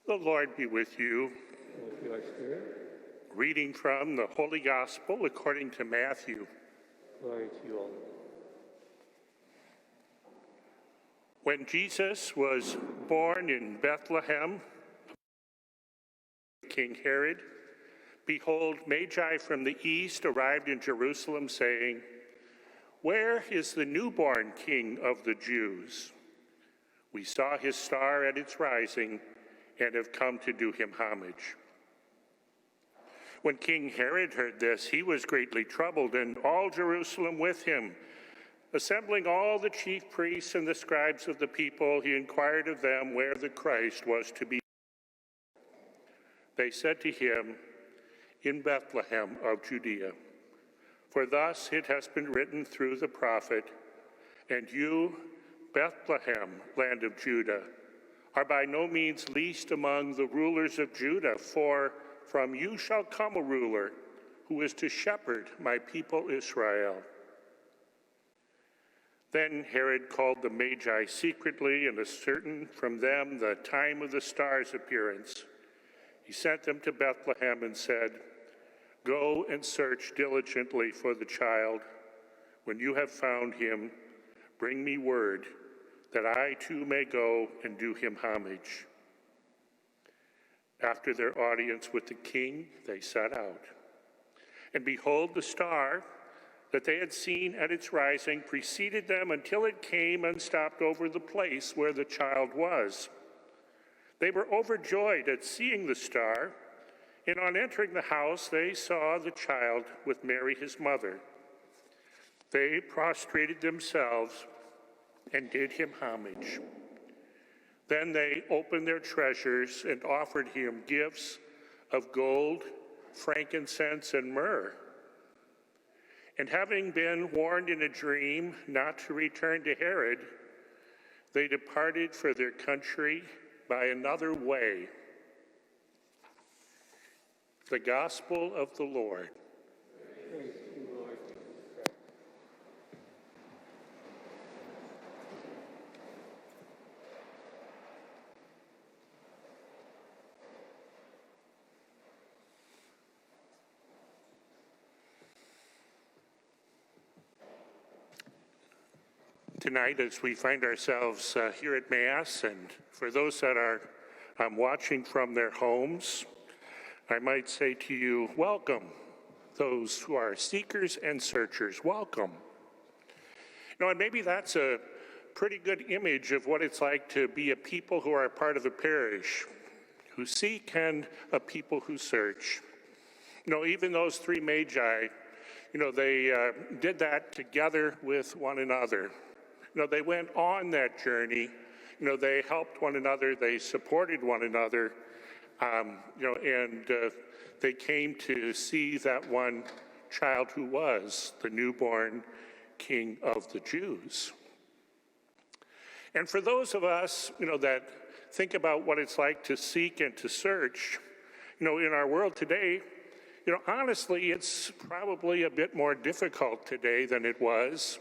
The Lord be with you. And with your spirit. Reading from the Holy Gospel according to Matthew. Glory to you, O Lord. When Jesus was born in Bethlehem, King Herod, behold, Magi from the east arrived in Jerusalem, saying, "Where is the newborn King of the Jews? We saw his star at its rising and have come to do him homage." When King Herod heard this, he was greatly troubled, and all Jerusalem with him. Assembling all the chief priests and the scribes of the people, he inquired of them where the Christ was to be. They said to him, "In Bethlehem of Judea. For thus it has been written through the prophet, and you, Bethlehem, land of Judah, are by no means least among the rulers of Judah, for from you shall come a ruler who is to shepherd my people Israel." Then Herod called the Magi secretly and ascertained from them the time of the star's appearance. He sent them to Bethlehem and said, "Go and search diligently for the child. When you have found him, bring me word, that I too may go and do him homage." After their audience with the king, they set out. And behold, the star that they had seen at its rising preceded them until it came and stopped over the place where the child was. They were overjoyed at seeing the star, and on entering the house, they saw the child with Mary, his mother. They prostrated themselves and did him homage. Then they opened their treasures and offered him gifts of gold, frankincense, and myrrh. And having been warned in a dream not to return to Herod, they departed for their country by another way. The Gospel of the Lord. Praise to you, Lord Jesus Christ. Tonight, as we find ourselves here at Mass, and for those that are watching from their homes, I might say to you, welcome. Those who are seekers and searchers, welcome. You know, and maybe that's a pretty good image of what it's like to be a people who are a part of a parish, who seek and a people who search. You know, even those three Magi, you know, they did that together with one another. You know, they went on that journey. You know, they helped one another. They supported one another. You know, and they came to see that one child who was the newborn King of the Jews. And for those of us, you know, that think about what it's like to seek and to search, you know, in our world today, you know, honestly, it's probably a bit more difficult today than it was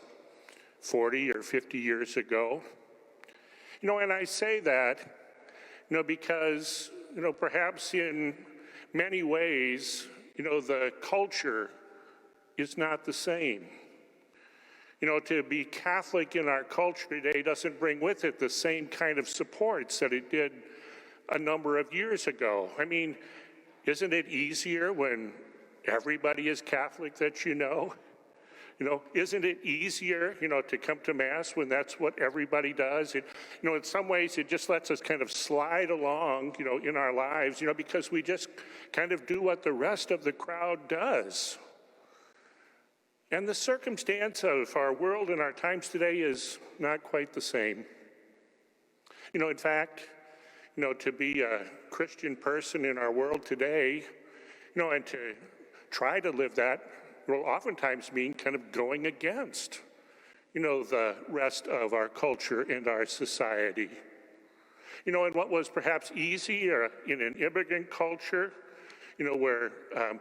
40 or 50 years ago. You know, and I say that, you know, because, you know, perhaps in many ways, you know, the culture is not the same. You know, to be Catholic in our culture today doesn't bring with it the same kind of supports that it did a number of years ago. I mean, isn't it easier when everybody is Catholic that you know? You know, isn't it easier, you know, to come to Mass when that's what everybody does? It, you know, in some ways, it just lets us kind of slide along, you know, in our lives, you know, because we just kind of do what the rest of the crowd does. And the circumstance of our world and our times today is not quite the same. You know, in fact, you know, to be a Christian person in our world today, you know, and to try to live that will oftentimes mean kind of going against, you know, the rest of our culture and our society. You know, and what was perhaps easier in an immigrant culture, you know, where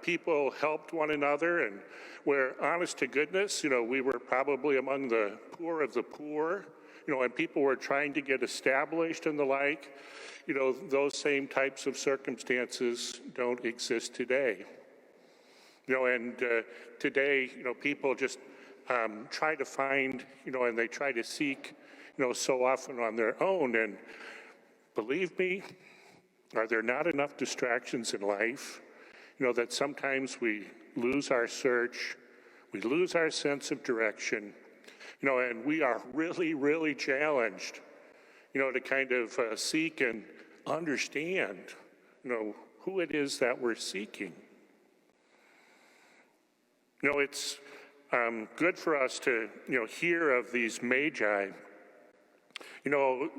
people helped one another and where, honest to goodness, you know, we were probably among the poor of the poor, and people were trying to get established and the like, those same types of circumstances don't exist today. And today, people just try to find, and they try to seek, so often on their own. And believe me, are there not enough distractions in life, that sometimes we lose our search, we lose our sense of direction, and we are really, really challenged, to kind of seek and understand, who it is that we're seeking. It's good for us to, hear of these magi.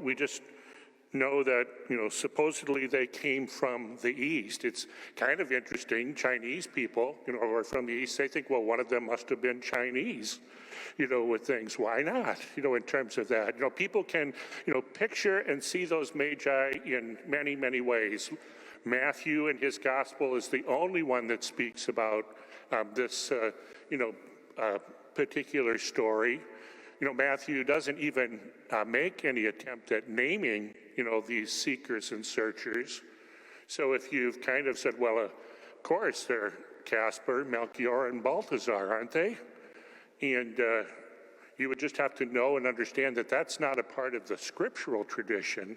We just know that, supposedly they came from the East. It's kind of interesting. Chinese people, are from the East. They think, well, one of them must have been Chinese, with things. Why not, in terms of that? People can, picture and see those magi in many, many ways. Matthew in his gospel is the only one that speaks about this, particular story. Matthew doesn't even make any attempt at naming, these seekers and searchers. So if you've kind of said, well, of course, they're Casper, Melchior, and Balthazar, aren't they? And you would just have to know and understand that that's not a part of the scriptural tradition.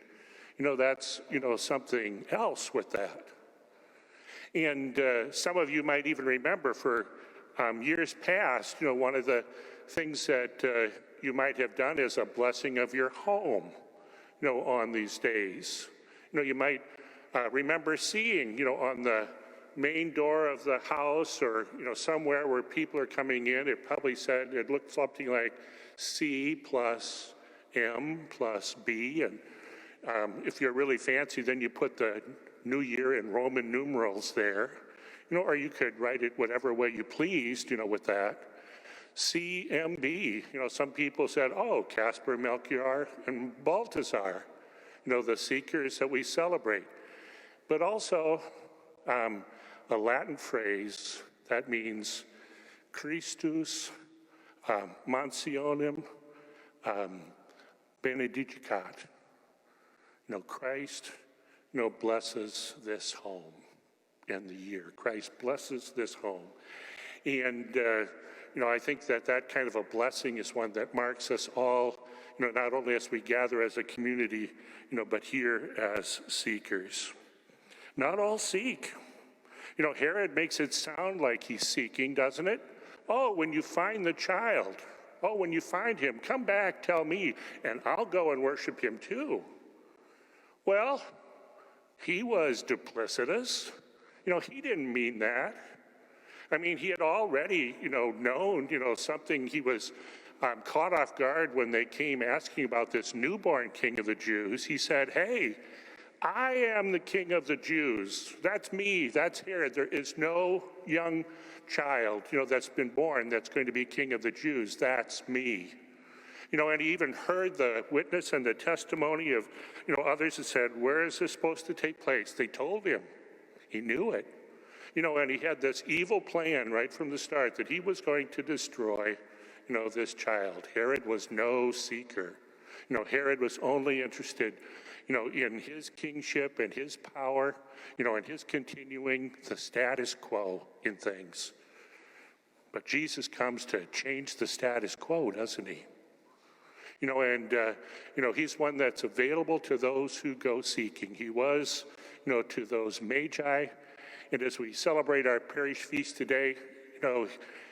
That's, something else with that. And some of you might even remember for years past, one of the things that you might have done is a blessing of your home, on these days. You might remember seeing, on the main door of the house or, somewhere where people are coming in, it probably said, it looked something like C plus M plus B. And if you're really fancy, then you put the New Year in Roman numerals there, or you could write it whatever way you pleased, with that. CMB, some people said, oh, Casper, Melchior, and Balthazar, the seekers that we celebrate. But also a Latin phrase that means Christus mansionem benedicat. Christ, blesses this home in the year. Christ blesses this home. And, I think that kind of a blessing is one that marks us all, not only as we gather as a community, but here as seekers. Not all seek. Herod makes it sound like he's seeking, doesn't it? Oh, when you find the child, when you find him, come back, tell me, and I'll go and worship him too. Well, he was duplicitous. He didn't mean that. I mean, he had already, known, something. He was caught off guard when they came asking about this newborn king of the Jews. He said, hey, I am the king of the Jews. That's me. That's Herod. There is no young child, that's been born that's going to be king of the Jews. That's me. And he even heard the witness and the testimony of, others that said, where is this supposed to take place? They told him. He knew it. And he had this evil plan right from the start that he was going to destroy, this child. Herod was no seeker. Herod was only interested, in his kingship and his power, and his continuing the status quo in things. But Jesus comes to change the status quo, doesn't he? He's one that's available to those who go seeking. He was, to those magi. And as we celebrate our parish feast today,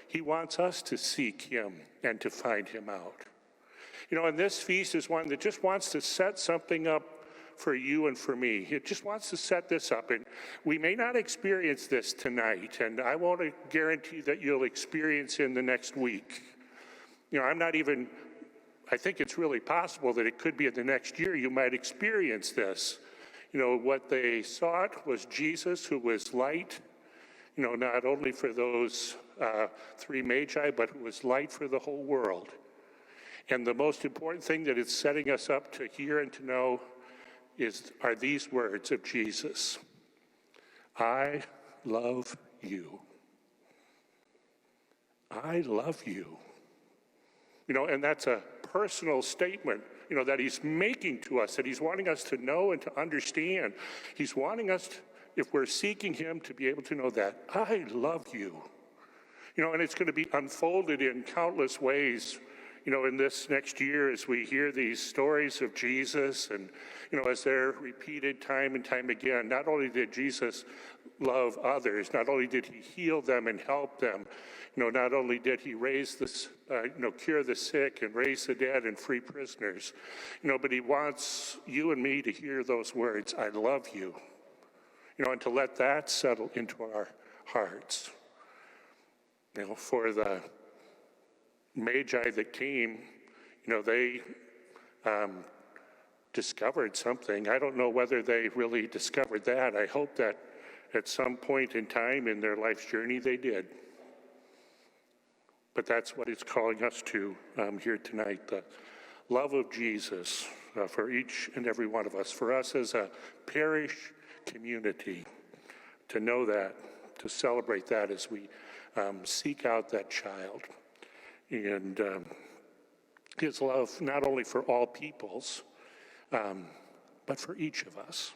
he wants us to seek him and to find him out. And this feast is one that just wants to set something up for you and for me. It just wants to set this up. And we may not experience this tonight, and I won't guarantee that you'll experience in the next week. I think it's really possible that it could be in the next year you might experience this. What they sought was Jesus, who was light, not only for those three magi, but who was light for the whole world. And the most important thing that it's setting us up to hear and to know are these words of Jesus. I love you. I love you. And that's a personal statement, that he's making to us, that he's wanting us to know and to understand. He's wanting us, if we're seeking him, to be able to know that I love you. And it's going to be unfolded in countless ways, in this next year as we hear these stories of Jesus and, as they're repeated time and time again. Not only did Jesus love others, not only did he heal them and help them, not only did he raise this, cure the sick and raise the dead and free prisoners, but he wants you and me to hear those words, I love you, and to let that settle into our hearts. For the Magi that came, they discovered something. I don't know whether they really discovered that. I hope that at some point in time in their life's journey they did. But that's what it's calling us to here tonight, the love of Jesus for each and every one of us, for us as a parish community, to know that, to celebrate that as we seek out that child. And his love not only for all peoples, but for each of us.